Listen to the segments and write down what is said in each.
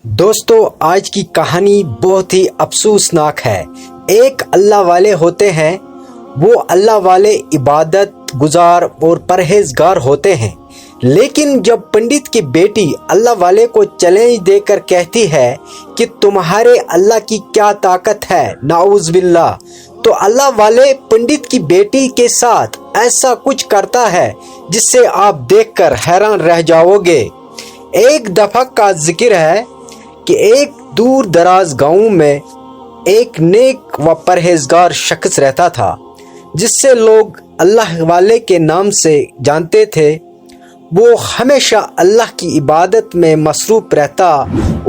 دوستو آج کی کہانی بہت ہی افسوسناک ہے۔ ایک اللہ والے ہوتے ہیں، وہ اللہ والے عبادت گزار اور پرہیزگار ہوتے ہیں، لیکن جب پنڈت کی بیٹی اللہ والے کو چیلنج دے کر کہتی ہے کہ تمہارے اللہ کی کیا طاقت ہے، نعوذ باللہ، تو اللہ والے پنڈت کی بیٹی کے ساتھ ایسا کچھ کرتا ہے جس سے آپ دیکھ کر حیران رہ جاؤ گے۔ ایک دفعہ کا ذکر ہے کہ ایک دور دراز گاؤں میں ایک نیک و پرہیزگار شخص رہتا تھا جس سے لوگ اللہ والے کے نام سے جانتے تھے۔ وہ ہمیشہ اللہ کی عبادت میں مصروف رہتا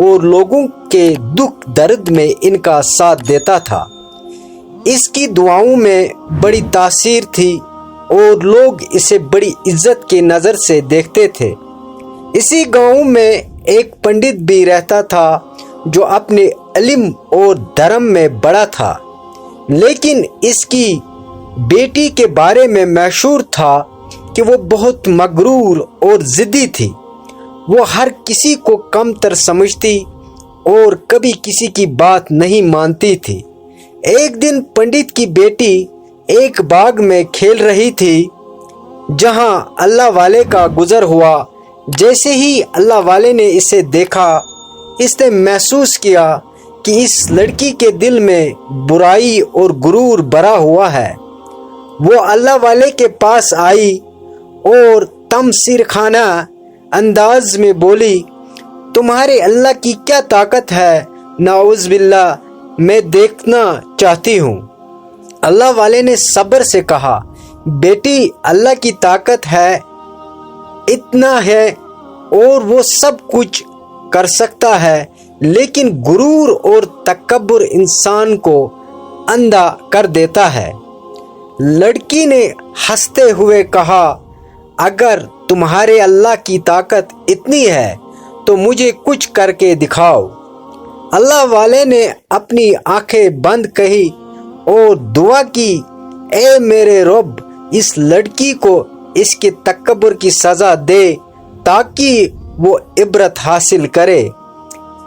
اور لوگوں کے دکھ درد میں ان کا ساتھ دیتا تھا۔ اس کی دعاؤں میں بڑی تاثیر تھی اور لوگ اسے بڑی عزت کی نظر سے دیکھتے تھے۔ اسی گاؤں میں ایک پنڈت بھی رہتا تھا جو اپنے علم اور دھرم میں بڑا تھا، لیکن اس کی بیٹی کے بارے میں مشہور تھا کہ وہ بہت مغرور اور ضدی تھی۔ وہ ہر کسی کو کم تر سمجھتی اور کبھی کسی کی بات نہیں مانتی تھی۔ ایک دن پنڈت کی بیٹی ایک باغ میں کھیل رہی تھی جہاں اللہ والے کا گزر ہوا۔ جیسے ہی اللہ والے نے اسے دیکھا، اس نے محسوس کیا کہ اس لڑکی کے دل میں برائی اور غرور بھرا ہوا ہے۔ وہ اللہ والے کے پاس آئی اور تمثیر خانہ انداز میں بولی، تمہارے اللہ کی کیا طاقت ہے، نعوذ باللہ، میں دیکھنا چاہتی ہوں۔ اللہ والے نے صبر سے کہا، بیٹی، اللہ کی طاقت ہے، اتنا ہے اور وہ سب کچھ کر سکتا ہے، لیکن غرور اور تکبر انسان کو اندھا کر دیتا ہے۔ لڑکی نے ہنستے ہوئے کہا، اگر تمہارے اللہ کی طاقت اتنی ہے تو مجھے کچھ کر کے دکھاؤ۔ اللہ والے نے اپنی آنکھیں بند کی اور دعا کی، اے میرے رب، اس لڑکی کو اس کے تکبر کی سزا دے تاکہ وہ عبرت حاصل کرے۔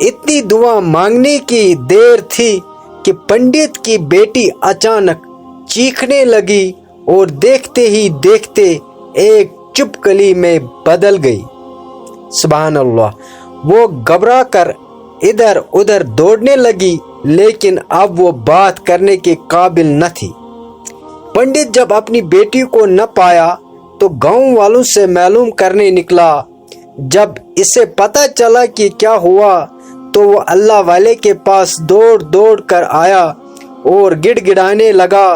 اتنی دعا مانگنے کی دیر تھی کہ پنڈت کی بیٹی اچانک چیخنے لگی اور دیکھتے ہی دیکھتے ایک چپکلی میں بدل گئی۔ سبحان اللہ! وہ گھبرا کر ادھر ادھر دوڑنے لگی، لیکن اب وہ بات کرنے کے قابل نہ تھی۔ پنڈت جب اپنی بیٹی کو نہ پایا تو گاؤں والوں سے معلوم کرنے نکلا۔ جب اسے پتہ چلا کہ کیا ہوا تو وہ اللہ والے کے پاس دوڑ دوڑ کر آیا اور گڑ گڑانے لگا،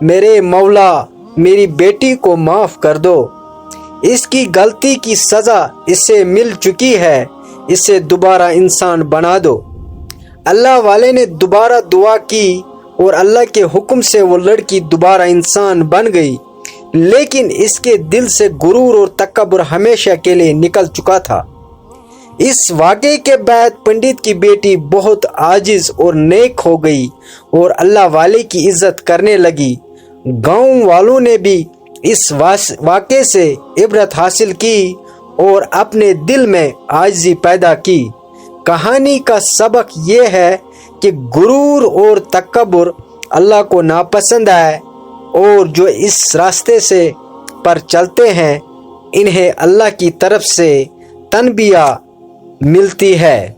میرے مولا، میری بیٹی کو معاف کر دو، اس کی غلطی کی سزا اسے مل چکی ہے، اسے دوبارہ انسان بنا دو۔ اللہ والے نے دوبارہ دعا کی اور اللہ کے حکم سے وہ لڑکی دوبارہ انسان بن گئی، لیکن اس کے دل سے غرور اور تکبر ہمیشہ کے لیے نکل چکا تھا۔ اس واقعے کے بعد پنڈت کی بیٹی بہت عاجز اور نیک ہو گئی اور اللہ والے کی عزت کرنے لگی۔ گاؤں والوں نے بھی اس واقعے سے عبرت حاصل کی اور اپنے دل میں عاجزی پیدا کی۔ کہانی کا سبق یہ ہے کہ غرور اور تکبر اللہ کو ناپسند ہے، اور جو اس راستے سے پر چلتے ہیں انہیں اللہ کی طرف سے تنبیہ ملتی ہے۔